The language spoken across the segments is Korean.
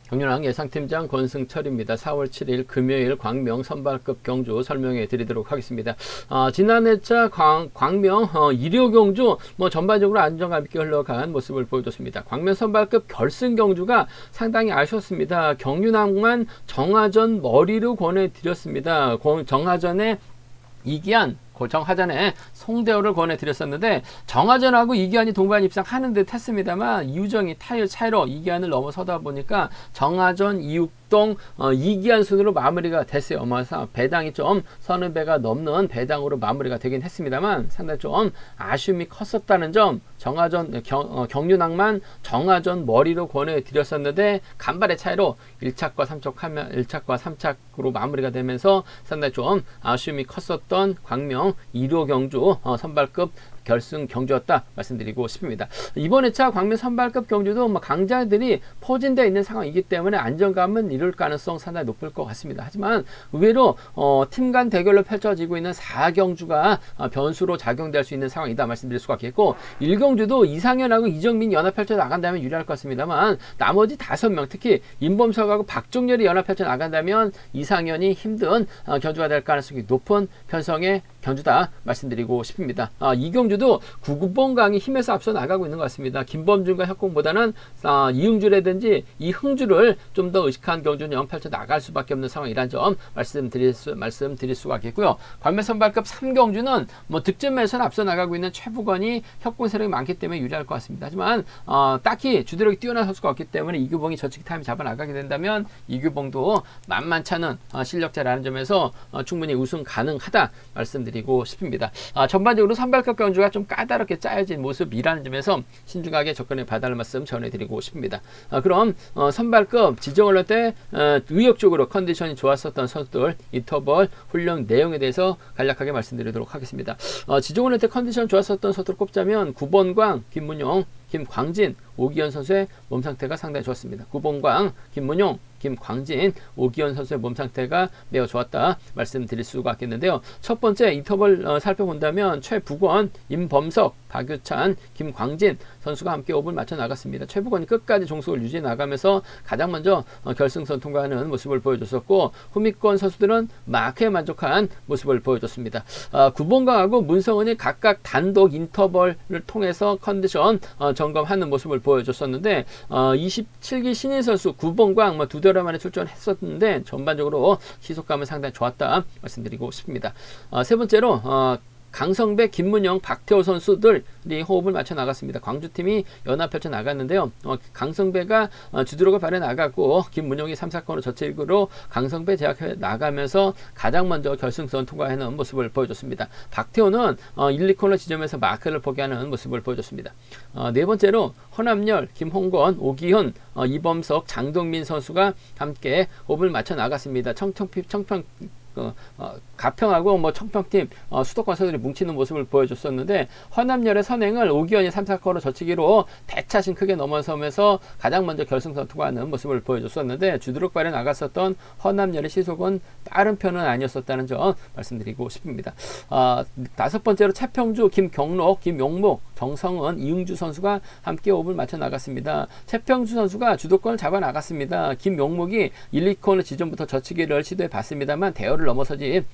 경륜왕 예상팀장 권승철입니다. 4월 7일 금요일 광명 선발급 경주 설명해 드리도록 하겠습니다. 지난해차 광명 일요 경주 전반적으로 안정감 있게 흘러간 모습을 보여줬습니다. 광명 선발급 결승 경주가 상당히 아쉬웠습니다. 경륜왕만 정하전 머리로 권해드렸습니다. 정하전에 이기한 정하전에 송대호를 권해드렸었는데 정하전하고 이기환이 동반 입상하는 듯 했습니다만 이우정이 타율 차이로 이기환을 넘어서다 보니까 정하전, 이육동, 이기환 순으로 마무리가 됐어요. 배당이 좀 서너 배가 넘는 배당으로 마무리가 되긴 했습니다만 상당히 좀 아쉬움이 컸었다는 점, 정하전 경륜왕만 정하전 머리로 권해드렸었는데 간발의 차이로 1착과 3착으로 마무리가 되면서 상당히 좀 아쉬움이 컸었던 광명 1호 경주 선발급 결승 경주였다 말씀드리고 싶습니다. 이번 회차 광명 선발급 경주도 강자들이 포진되어 있는 상황이기 때문에 안정감은 이룰 가능성 상당히 높을 것 같습니다. 하지만 의외로 팀 간 대결로 펼쳐지고 있는 4경주가 변수로 작용될 수 있는 상황이다 말씀드릴 수가 있겠고 1경주도 이상현하고 이정민이 연합 펼쳐 나간다면 유리할 것 같습니다만 나머지 5명 특히 임범석하고 박종렬이 연합 펼쳐 나간다면 이상현이 힘든 경주가 될 가능성이 높은 편성의 경주다 말씀드리고 싶습니다. 이 경주도 구구봉강이 힘에서 앞서 나가고 있는 것 같습니다. 김범준과 협공보다는 이흥주라든지 이흥주를 좀 더 의식한 경주는 펼쳐 나갈 수밖에 없는 상황이라는 점 말씀드릴 수가 있겠고요. 광명 선발급 3경주는 득점에서는 앞서 나가고 있는 최부건이 협공 세력이 많기 때문에 유리할 것 같습니다. 하지만 딱히 주대력이 뛰어난 선수가 없기 때문에 이규봉이 저치기 타임 잡아 나가게 된다면 이규봉도 만만치 않은 실력자라는 점에서 충분히 우승 가능하다 말씀드리고 싶습니다. 전반적으로 선발급 경주가 좀 까다롭게 짜여진 모습이라는 점에서 신중하게 접근해 봐달라는 말씀 전해드리고 싶습니다. 그럼 선발급 지정을 할 때 의욕적으로 컨디션이 좋았었던 선수들 인터벌 훈련 내용에 대해서 간략하게 말씀드리도록 하겠습니다. 지정을 할 때 컨디션 좋았었던 선수들 꼽자면 9번광, 김문용, 김광진, 오기현 선수의 몸 상태가 상당히 좋았습니다. 9번광, 김문용, 김광진, 오기현 선수의 몸 상태가 매우 좋았다 말씀드릴 수가 있겠는데요. 첫 번째 인터벌 살펴본다면 최북원, 임범석, 박유찬, 김광진 선수가 함께 호흡을 맞춰 나갔습니다. 최북원이 끝까지 종속을 유지해 나가면서 가장 먼저 결승선 통과하는 모습을 보여줬었고 후미권 선수들은 마크에 만족한 모습을 보여줬습니다. 9번강하고 문성은이 각각 단독 인터벌을 통해서 컨디션 점검하는 모습을 보여줬었는데 27기 신인 선수 9번강 두 달 만에 출전했었는데 전반적으로 시속감은 상당히 좋았다 말씀드리고 싶습니다. 세 번째로 강성배, 김문영, 박태호 선수들이 호흡을 맞춰 나갔습니다. 광주팀이 연합 펼쳐 나갔는데요. 강성배가 주드록을 발해 나갔고 김문영이 3사건으로 저체익으로 강성배 제압해 나가면서 가장 먼저 결승선 통과하는 모습을 보여줬습니다. 박태호는 1, 2코너 지점에서 마크를 포기하는 모습을 보여줬습니다. 네 번째로 허남열, 김홍건, 오기훈, 이범석, 장동민 선수가 함께 호흡을 맞춰 나갔습니다. 청평 가평하고 청평팀 수도권 선수들이 뭉치는 모습을 보여줬었는데 허남열의 선행을 오기현이 3사커로 저치기로 대차신 크게 넘어서면서 가장 먼저 결승선 통과하는 모습을 보여줬었는데 주드록발에 나갔었던 허남열의 시속은 빠른 편은 아니었었다는 점 말씀드리고 싶습니다. 다섯 번째로 최평주, 김경록, 김용목, 정성은, 이응주 선수가 함께 호흡을 맞춰 나갔습니다. 최평주 선수가 주도권을 잡아 나갔습니다. 김용목이 1, 2코너 지점부터 저치기를 시도해 봤습니다만 대열을 넘어서지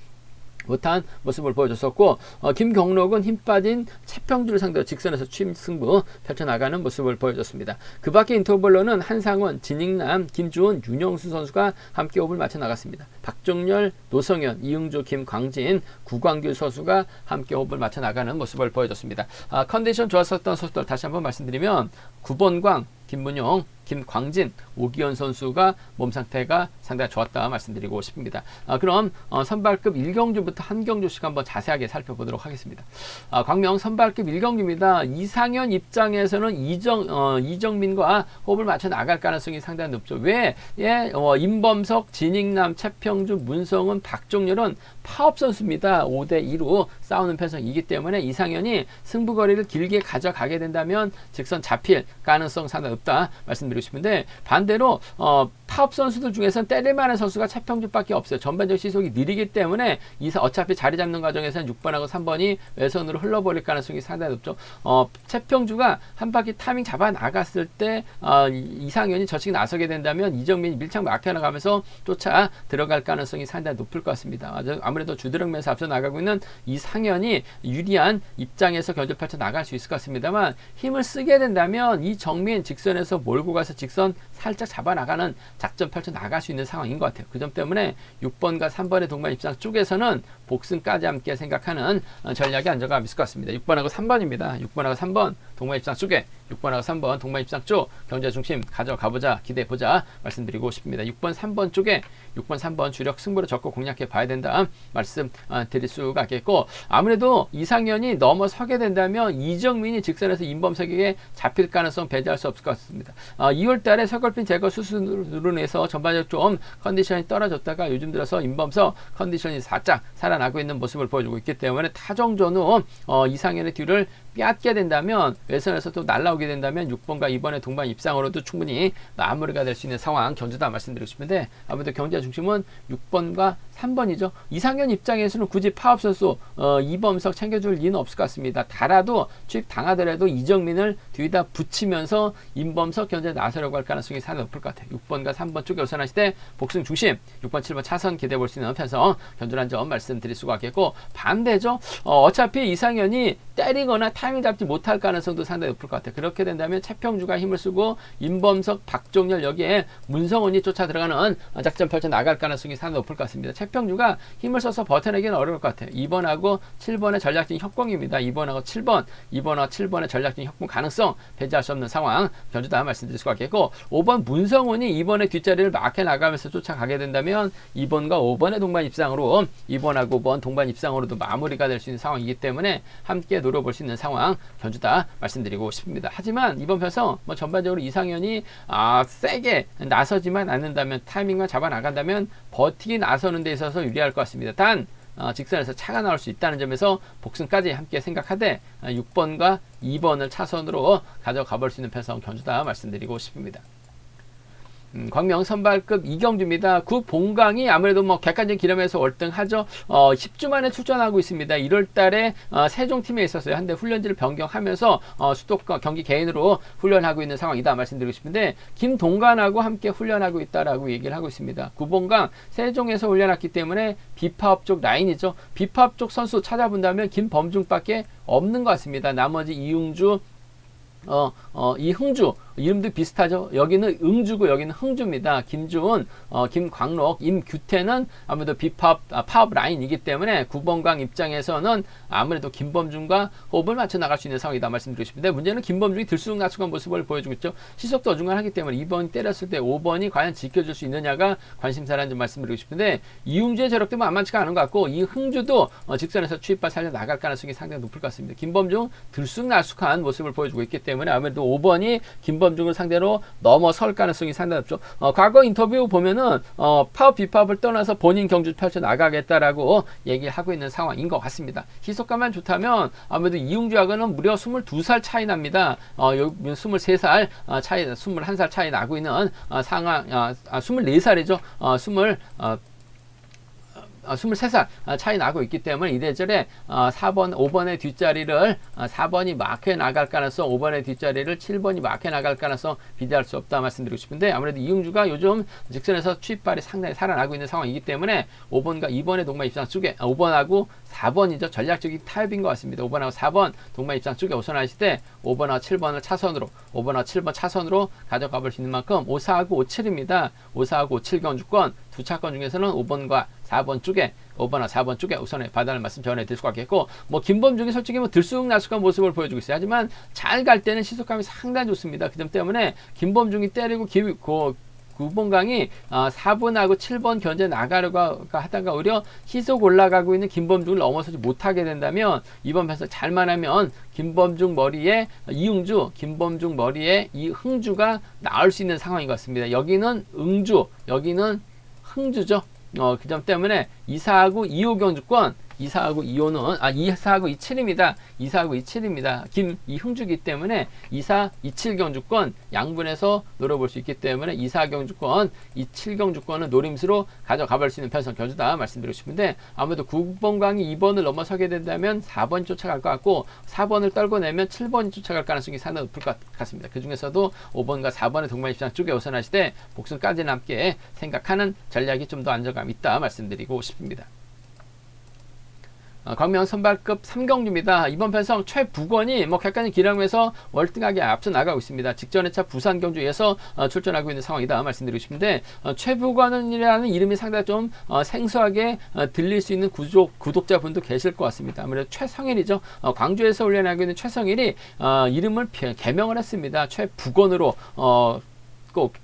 못한 모습을 보여줬었고 김경록은 힘 빠진 최평주를 상대로 직선에서 취승부 펼쳐나가는 모습을 보여줬습니다. 그 밖에 인터벌로는 한상원, 진익남, 김주훈, 윤영수 선수가 함께 호흡을 맞춰 나갔습니다. 박종렬, 노성현, 이응주, 김광진, 구광규 선수가 함께 호흡을 맞춰 나가는 모습을 보여줬습니다. 컨디션 좋았었던 선수들 다시 한번 말씀드리면 9번광, 김문용, 김광진, 오기현 선수가 몸 상태가 상당히 좋았다 말씀드리고 싶습니다. 그럼 선발급 1경주부터 한 경주씩 한번 자세하게 살펴보도록 하겠습니다. 광명 선발급 1경주입니다. 이상현 입장에서는 이정민과 호흡을 맞춰 나갈 가능성이 상당히 높죠. 왜? 임범석, 진익남, 최평주, 문성은, 박종렬은 파업 선수입니다. 5대2로 싸우는 편성이기 때문에 이상현이 승부거리를 길게 가져가게 된다면 직선 잡힐 가능성 상당히 없다 말씀드리고 싶은데 반대로 파업 선수들 중에서는 때릴 만한 선수가 최평준밖에 없어요. 전반적 시속이 느리기 때문에 어차피 자리 잡는 과정에서는 6번하고 3번이 외선으로 흘러버릴 가능성이 상당히 높죠. 최평주가 한 바퀴 타이밍 잡아 나갔을 때 이상현이 저측 나서게 된다면 이정민이 밀착 막혀나가면서 쫓아 들어갈 가능성이 상당히 높을 것 같습니다. 아무래도 주드럭면서 앞서 나가고 있는 이상현이 유리한 입장에서 견제 펼쳐 나갈 수 있을 것 같습니다만, 힘을 쓰게 된다면 이정민 직선에서 몰고 가서 직선 살짝 잡아 나가는 작전 펼쳐 나갈 수 있는 상황인 것 같아요. 그 점 때문에 6번과 3번의 동반 입장 쪽에서는 복승까지 함께 생각하는 전략이 안정감 있을 것 같습니다. 6번하고 3번입니다. 6번하고 3번 동반 입장 쪽에 6번하고 3번 동반 입장 쪽 경제 중심 가져가보자, 기대해보자 말씀드리고 싶습니다. 6번 3번 쪽에 6번 3번 주력 승부를 적극 공략해 봐야 된다 말씀 드릴 수가 있겠고, 아무래도 이상현이 넘어서게 된다면 이정민이 직선에서 임범석에게 잡힐 가능성 배제할 수 없을 것 같습니다. 2월 달에 석골핀 제거 수술으로 인해서 전반적으로 좀 컨디션이 떨어졌다가 요즘 들어서 임범석 컨디션이 살짝 살아나고 있는 모습을 보여주고 있기 때문에 타정전후 이상현의 뒤를 빼앗게 된다면, 외선에서 또 날라오게 된다면 6번과 2번의 동반 입상으로도 충분히 마무리가 될 수 있는 상황 견주다 말씀드리고 싶은데, 아무래도 경제 중심은 6번과 3번이죠. 이상현 입장에서는 굳이 파업 선수 이범석 챙겨줄 이유는 없을 것 같습니다. 달아도 투입 당하더라도 이정민을 뒤에다 붙이면서 임범석 견제에 나서려고 할 가능성이 상당히 높을 것 같아요. 6번과 3번 쪽에 우선하실 때 복승 중심 6번 7번 차선 기대해 볼 수 있는 편성 견주란 점 말씀드릴 수가 있겠고, 반대죠. 어차피 이상현이 때리거나 타이밍 잡지 못할 가능성도 상당히 높을 것 같아요. 그렇게 된다면 최평주가 힘을 쓰고 임범석, 박종렬 여기에 문성훈이 쫓아 들어가는 작전 펼쳐 나갈 가능성이 상당히 높을 것 같습니다. 최평주가 힘을 써서 버텨내기는 어려울 것 같아요. 2번하고 7번의 전략적인 협공입니다. 2번하고 7번의 전략적인 협공 가능성 배제할 수 없는 상황 견주다 말씀드릴 수가 있겠고, 5번 문성훈이 2번의 뒷자리를 막혀 나가면서 쫓아가게 된다면 2번과 5번의 동반 입상으로 2번하고 5번 동반 입상으로도 마무리가 될 수 있는 상황이기 때문에 함께 노려볼 수 있는 상황 견주다 말씀드리고 싶습니다. 하지만 이번 편성 전반적으로 이상현이 세게 나서지만 않는다면, 타이밍만 잡아 나간다면 버티기 나서는 데 있어서 유리할 것 같습니다. 단 직선에서 차가 나올 수 있다는 점에서 복승까지 함께 생각하되 6번과 2번을 차선으로 가져가 볼 수 있는 편성 견주다 말씀드리고 싶습니다. 광명 선발급 이경주입니다. 구 본강이 아무래도 객관적인 기름에서 월등하죠. 10주 만에 출전하고 있습니다. 1월 달에 세종팀에 있었어요. 한데 훈련지를 변경하면서 수도권 경기 개인으로 훈련하고 있는 상황이다 말씀드리고 싶은데, 김동관하고 함께 훈련하고 있다라고 얘기를 하고 있습니다. 구본강 세종에서 훈련했기 때문에 비파업 쪽 라인이죠. 비파업 쪽 선수 찾아본다면 김범중밖에 없는 것 같습니다. 나머지 이응주, 이흥주 이름도 비슷하죠. 여기는 응주고 여기는 흥주입니다. 김주은, 김광록, 임규태는 아무래도 파업 라인이기 때문에 구번강 입장에서는 아무래도 김범중과 호흡을 맞춰 나갈 수 있는 상황이다 말씀드리고 싶은데, 문제는 김범중이 들쑥날쑥한 모습을 보여주고 있죠. 시속도 어중간하기 때문에 2번이 때렸을 때 5번이 과연 지켜줄 수 있느냐가 관심사라는 점 말씀드리고 싶은데, 이흥주의 저력도 만만치가 않은 것 같고, 이 흥주도 직선에서 추입바 살려 나갈 가능성이 상당히 높을 것 같습니다. 김범중 들쑥날쑥한 모습을 보여주고 있기 때문에 아무래도 5번이 김범중을 상대로 넘어설 가능성이 상당히 높죠. 과거 인터뷰 보면은 파업 비파업을 떠나서 본인 경주 펼쳐 나가겠다라고 얘기하고 있는 상황인 것 같습니다. 시속감만 좋다면 아무래도 이웅주하고는 무려 22살 차이 납니다. 23살 차이, 21살 차이 나고 있는 상황, 24살이죠. 23살 차이 나고 있기 때문에 이래저래 4번, 5번의 뒷자리를 4번이 마크해 나갈 가능성, 5번의 뒷자리를 7번이 마크해 나갈 가능성 기대할 수 없다 말씀드리고 싶은데, 아무래도 이응주가 요즘 직선에서 추입발이 상당히 살아나고 있는 상황이기 때문에 5번과 2번의 동반 입장 쪽에 5번하고 4번이죠. 전략적인 타입인 것 같습니다. 5번하고 4번 동반 입장 쪽에 우선하실 때 5번하고 7번을 차선으로, 5번하고 7번 차선으로 가져가 볼 수 있는 만큼 54하고 57입니다. 54하고 57 경주권 두 차권 중에서는 5번과 4번 쪽에, 5번과 4번 쪽에 우선에 봐달라는 말씀 전해드릴 수가 있겠고, 김범중이 솔직히 들쑥날쑥한 모습을 보여주고 있어요. 하지만 잘 갈 때는 시속감이 상당히 좋습니다. 그 점 때문에 김범중이 때리고 구본강이 4번하고 7번 견제 나가려고 하다가 오히려 시속 올라가고 있는 김범중을 넘어서지 못하게 된다면, 이번 편에서 잘만 하면 김범중 머리에 이응주, 김범중 머리에 이흥주가 나올 수 있는 상황인 것 같습니다. 여기는 응주, 여기는 흥주죠. 그 점 때문에 2사하고 2호 경주권 2사하고 2호는 2사하고 27입니다. 2사하고 27입니다. 이흥주기 때문에 2사 27 경주권 양분해서 노려볼 수 있기 때문에 2사 경주권 27 경주권은 노림수로 가져가 볼 수 있는 편성 경주다 말씀드리고 싶은데, 아무래도 9번 강이 2번을 넘어서게 된다면 4번이 쫓아갈 것 같고 4번을 떨고 내면 7번이 쫓아갈 가능성이 상당히 높을 것 같습니다. 그 중에서도 5번과 4번의 동반 입장 쪽에 우선하시되 복순까지는 함께 생각하는 전략이 좀 더 안정감 있다 말씀드리고 싶습니다. 광명 선발급 3경주입니다. 이번 편성 최부건이 객관적 기량에서 월등하게 앞서 나가고 있습니다. 직전의 차 부산 경주에서 출전하고 있는 상황이다 말씀드리고 싶은데, 최부건이라는 이름이 상당히 좀 생소하게 들릴 수 있는 구독자분도 계실 것 같습니다. 아무래도 최성일이죠. 광주에서 훈련하고 있는 최성일이 이름을 개명을 했습니다. 최부건으로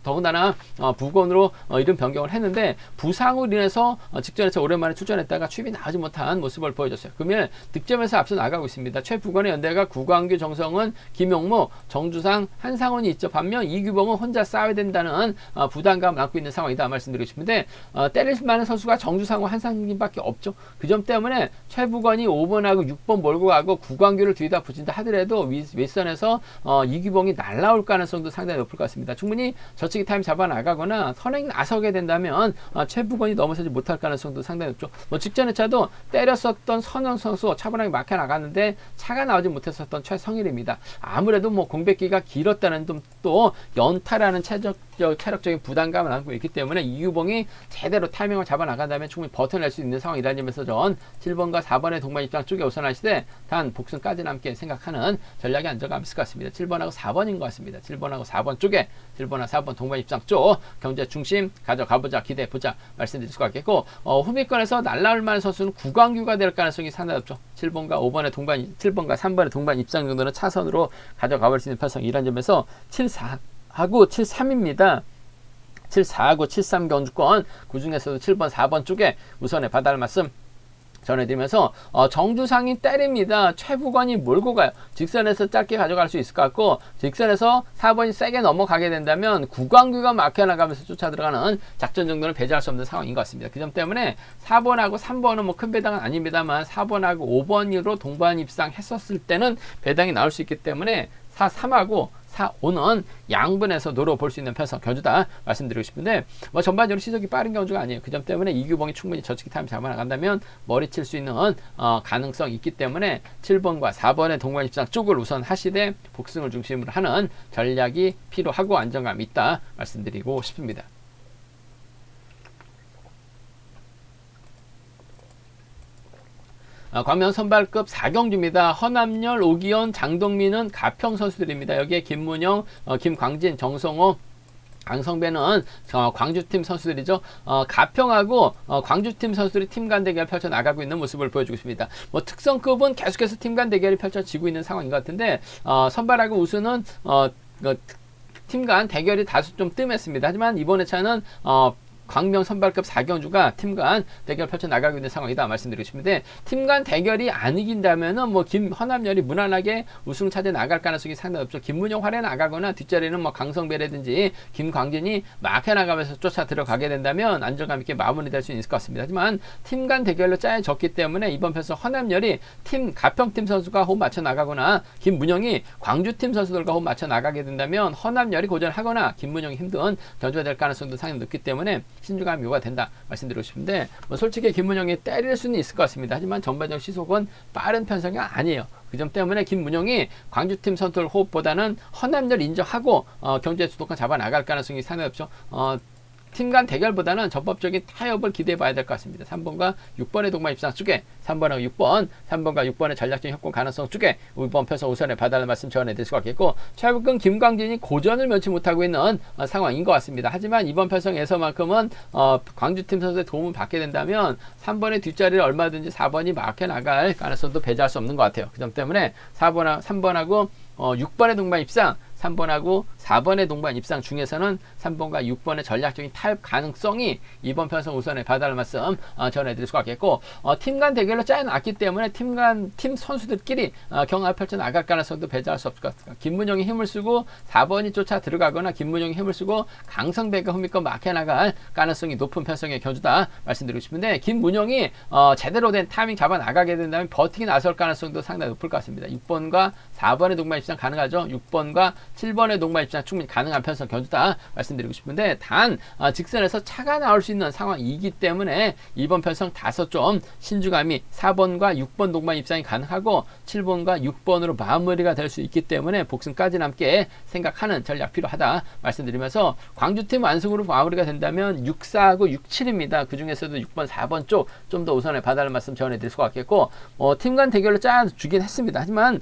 더군다나 부건으로 이름 변경을 했는데, 부상으로 인해서 직전에서 오랜만에 출전했다가 취임이 나오지 못한 모습을 보여줬어요. 그러면 득점에서 앞서 나가고 있습니다. 최부건의 연대가 구광규, 정성은, 김용무, 정주상, 한상원이 있죠. 반면 이규봉은 혼자 싸워야 된다는 부담감을 안고 있는 상황이다 말씀드리고 싶은데, 때릴 만한 선수가 정주상과 한상원밖에 없죠. 그 점 때문에 최부건이 5번하고 6번 몰고 가고 구광규를 뒤에다 붙인다 하더라도 윗선에서 이규봉이 날라올 가능성도 상당히 높을 것 같습니다. 충분히 저치기 타임 잡아 나가거나 선행 나서게 된다면 최부건이 넘어서지 못할 가능성도 상당히 높죠. 직전의 차도 때렸었던 선영 선수 차분하게 막혀 나갔는데 차가 나오지 못했었던 최성일입니다. 아무래도 공백기가 길었다는 또 연타라는 체력적인 부담감을 안고 있기 때문에 이규봉이 제대로 타이밍을 잡아 나간다면 충분히 버텨낼 수 있는 상황이라는 점에서 전 7번과 4번의 동반 입장 쪽에 우선하시되 단 복순까지는 함께 생각하는 전략이 안정감 있을 것 같습니다. 7번하고 4번인 것 같습니다. 7번하고 4번 쪽에 7번하고 4번 동반 입장 쪽 경제 중심 가져가보자, 기대해보자 말씀드릴 수가 있겠고, 후미권에서 날라올 만한 선수는 구광규가 될 가능성이 상당히 높죠. 7번과 3번의 동반 입장 정도는 차선으로 가져가볼 수 있는 편성이라는 점에서 7-4하고 7-3입니다. 7-4하고 7-3 경주권, 그 중에서도 7번, 4번 쪽에 우선에 받아할 말씀 전해드리면서, 정주상이 때립니다. 최부건이 몰고 가요. 직선에서 짧게 가져갈 수 있을 것 같고, 직선에서 4번이 세게 넘어가게 된다면 구광규가 막혀나가면서 쫓아 들어가는 작전 정도는 배제할 수 없는 상황인 것 같습니다. 그 점 때문에 4번하고 3번은 큰 배당은 아닙니다만 4번하고 5번으로 동반 입상했었을 때는 배당이 나올 수 있기 때문에 4-3하고 4-5는 양분해서 노려볼 수 있는 편성 경주다 말씀드리고 싶은데, 전반적으로 시속이 빠른 경주가 아니에요. 그 점 때문에 이규봉이 충분히 저치기 타임 잡아 나간다면 머리 칠 수 있는 가능성이 있기 때문에 7번과 4번의 동반 입상 쪽을 우선 하시되 복승을 중심으로 하는 전략이 필요하고 안정감이 있다 말씀드리고 싶습니다. 광명 선발급 4경주입니다. 허남열, 오기현, 장동민은 가평 선수들입니다. 여기에 김문영, 김광진, 정성호, 강성배는 광주팀 선수들이죠. 가평하고 광주팀 선수들이 팀 간 대결을 펼쳐 나가고 있는 모습을 보여주고 있습니다. 특성급은 계속해서 팀 간 대결이 펼쳐지고 있는 상황인 것 같은데, 선발하고 우수는 팀 간 대결이 다소 좀 뜸했습니다. 하지만 이번에 차는 광명 선발급 4경주가 팀 간 대결 펼쳐 나가고 있는 상황이다 말씀드리고 싶은데, 팀 간 대결이 안 이긴다면은 허남열이 무난하게 우승 차지해 나갈 가능성이 상당히 없죠. 김문영 활에 나가거나 뒷자리는 강성배라든지 김광진이 막혀 나가면서 쫓아 들어가게 된다면 안정감 있게 마무리될 수 있을 것 같습니다. 하지만 팀 간 대결로 짜여졌기 때문에 이번 편에서 허남열이 가평팀 선수가 호흡 맞춰 나가거나 김문영이 광주팀 선수들과 호흡 맞춰 나가게 된다면 허남열이 고전하거나 김문영이 힘든 경주가 될 가능성도 상당히 높기 때문에 신중함이 요구가 된다 말씀드리고 싶은데, 솔직히 김문영이 때릴 수는 있을 것 같습니다. 하지만 전반적 시속은 빠른 편성이 아니에요. 그 점 때문에 김문영이 광주팀 선수들 호흡보다는 허남열 인정하고 경주에 주도권 잡아 나갈 가능성이 상당히 없죠. 팀 간 대결보다는 전법적인 타협을 기대해 봐야 될 것 같습니다. 3번과 6번의 동반 입상 쪽에 3번하고 6번, 3번과 6번의 전략적인 협공 가능성 쪽에 이번 편성 우선에 봐달라는 말씀 전해드릴 수가 있겠고, 최근 김광진이 고전을 면치 못하고 있는 상황인 것 같습니다. 하지만 이번 편성에서만큼은 광주팀 선수의 도움을 받게 된다면 3번의 뒷자리를 얼마든지 4번이 막혀 나갈 가능성도 배제할 수 없는 것 같아요. 그 점 때문에 3번하고 6번의 동반 입상, 3번하고 4번의 동반 입상 중에서는 3번과 6번의 전략적인 타협 가능성이 이번 편성 우선에 봐달라는 말씀 전해드릴 수가 있겠고, 팀 간 대결로 짜여놨기 때문에 팀 선수들끼리 경합 펼쳐 나갈 가능성도 배제할 수 없을 것 같습니다. 김문영이 힘을 쓰고 4번이 쫓아 들어가거나 김문영이 힘을 쓰고 강성배가 흠입고 막혀나갈 가능성이 높은 편성의 견주다 말씀드리고 싶은데, 김문영이 제대로 된 타이밍 잡아 나가게 된다면 버티기 나설 가능성도 상당히 높을 것 같습니다. 6번과 4번의 동반 입상 가능하죠. 6번과 7번의 동반 입상 충분히 가능한 편성 견주다 말씀드리고 싶은데, 단 직선에서 차가 나올 수 있는 상황이기 때문에 이번 편성 다소 좀 신중함이 4번과 6번 동반 입상이 가능하고 7번과 6번으로 마무리가 될 수 있기 때문에 복승까지 함께 생각하는 전략 필요하다 말씀드리면서, 광주팀 완승으로 마무리가 된다면 6-4하고 6-7입니다. 그 중에서도 6번, 4번 쪽 좀 더 우선에 봐달라는 말씀 전해드릴 수가 있겠고, 팀 간 대결로 짜주긴 했습니다. 하지만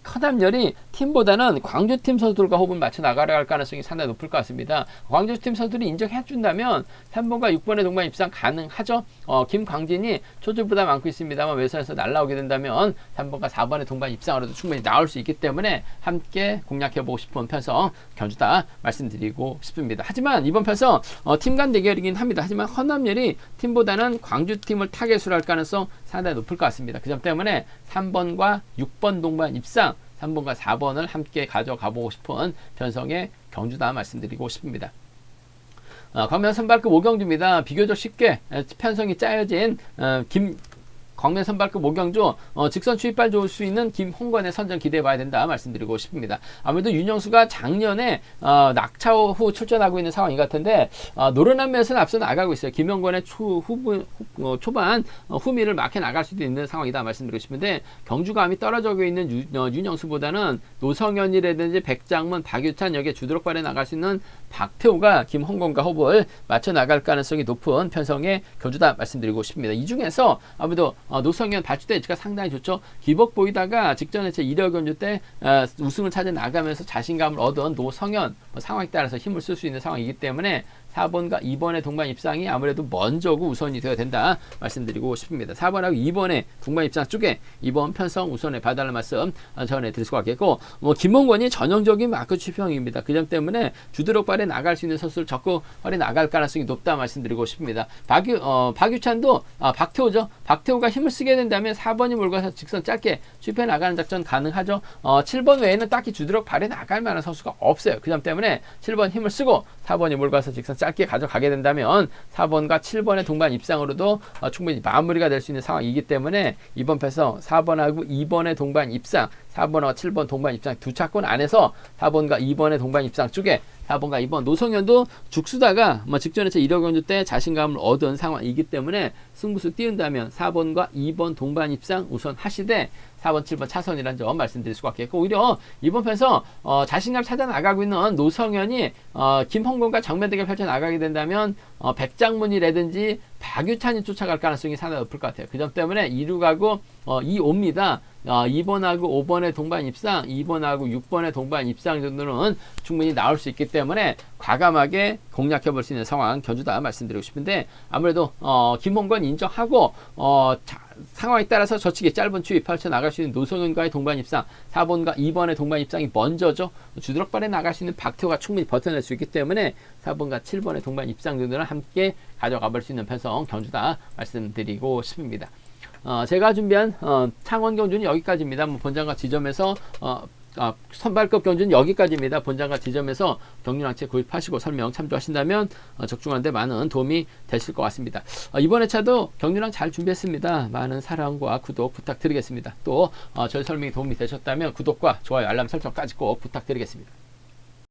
커남열이 팀보다는 광주팀 선수들과 호흡을 맞춰 나가갈 가능성이 상당히 높을 것 같습니다. 광주팀 선수들이 인정해준다면 3번과 6번의 동반 입상 가능하죠. 김광진이 초중보다 많고 있습니다만 외선에서 날라오게 된다면 3번과 4번의 동반 입상으로도 충분히 나올 수 있기 때문에 함께 공략해보고 싶은 편성 견주다 말씀드리고 싶습니다. 하지만 이번 편성 팀 간 대결이긴 합니다. 하지만 허남열이 팀보다는 광주팀을 타겟으로 할 가능성 상당히 높을 것 같습니다. 그 점 때문에 3번과 6번 동반 입상, 3번과 4번을 함께 가져가 보고 싶은 편성의 경주다 말씀드리고 싶습니다. 광명 선발급 5경주입니다. 비교적 쉽게 편성이 짜여진 광명 선발급 5경주 직선 추입발 좋을 수 있는 김홍건의 선전 기대해봐야 된다 말씀드리고 싶습니다. 아무래도 윤영수가 작년에 낙차 후 출전하고 있는 상황인 것 같은데, 노련한 면에서는 앞서 나가고 있어요. 김홍건의 초반 후미를 막혀 나갈 수도 있는 상황이다 말씀드리고 싶은데, 경주감이 떨어져 있는 윤영수보다는 노성현이라든지 백장문, 박유찬 여기에 주도력발에 나갈 수 있는 박태호가 김홍건과 호흡을 맞춰 나갈 가능성이 높은 편성의 경주다 말씀드리고 싶습니다. 이 중에서 아무래도 노성현 발주대 위치가 상당히 좋죠. 기복 보이다가 직전에 제 1회 경주 때 우승을 찾아 나가면서 자신감을 얻은 노성현 상황에 따라서 힘을 쓸 수 있는 상황이기 때문에 4번과 2번의 동반 입상이 아무래도 먼저고 우선이 되어야 된다 말씀드리고 싶습니다. 4번하고 2번의 동반 입상 쪽에 이번 편성 우선에 봐달라는 말씀 전해드릴 수가 있겠고, 김홍건이 전형적인 마크 취평입니다. 그 점 때문에 주도력발에 나갈 수 있는 선수를 적극 활에 나갈 가능성이 높다 말씀드리고 싶습니다. 박유찬도 박태호죠. 박태호가 힘을 쓰게 된다면 4번이 몰고 직선 짧게 취입해 나가는 작전 가능하죠. 7번 외에는 딱히 주도력 발에 나갈 만한 선수가 없어요. 그 점 때문에 7번 힘을 쓰고 4번이 몰고서 직선 짧게 가져가게 된다면 4번과 7번의 동반 입상으로도 충분히 마무리가 될 수 있는 상황이기 때문에 이번 편성 4번하고 2번의 동반 입상, 4번과 7번 동반 입상 두 차권 안에서 4번과 2번의 동반 입상 쪽에 4번과 2번 노성현도 죽수다가 직전에 제 1호 경주 때 자신감을 얻은 상황이기 때문에 승부수 띄운다면 4번과 2번 동반 입상 우선 하시되 4번, 7번 차선이라는 점 말씀드릴 수가 있겠고, 오히려 이번 편에서 자신감 찾아 나가고 있는 노성현이 김홍건과 정면 대결 펼쳐 나가게 된다면 백장문이라든지 박유찬이 쫓아갈 가능성이 상당히 높을 것 같아요. 그 점 때문에 2루가고 2호입니다. 2번하고 5번의 동반 입상, 2번하고 6번의 동반 입상 정도는 충분히 나올 수 있기 때문에 과감하게 공략해 볼 수 있는 상황 견주다 말씀드리고 싶은데, 아무래도 김홍건 인정하고 상황에 따라서 저치기 짧은 추입 펼쳐 나갈 수 있는 노성현과의 동반 입상, 4번과 2번의 동반 입상이 먼저죠. 주도력발에 나갈 수 있는 박태호가 충분히 버텨낼 수 있기 때문에 4번과 7번의 동반 입상 정도는 함께 가져가 볼 수 있는 편성 견주다 말씀드리고 싶습니다. 제가 준비한 창원 경주는 여기까지입니다. 본장과 지점에서 선발급 경주는 여기까지입니다. 본장과 지점에서 경륜항체 구입하시고 설명 참조하신다면 적중하는 데 많은 도움이 되실 것 같습니다. 이번 회차도 경륜항 잘 준비했습니다. 많은 사랑과 구독 부탁드리겠습니다. 또 저희 설명이 도움이 되셨다면 구독과 좋아요, 알람 설정까지 꼭 부탁드리겠습니다.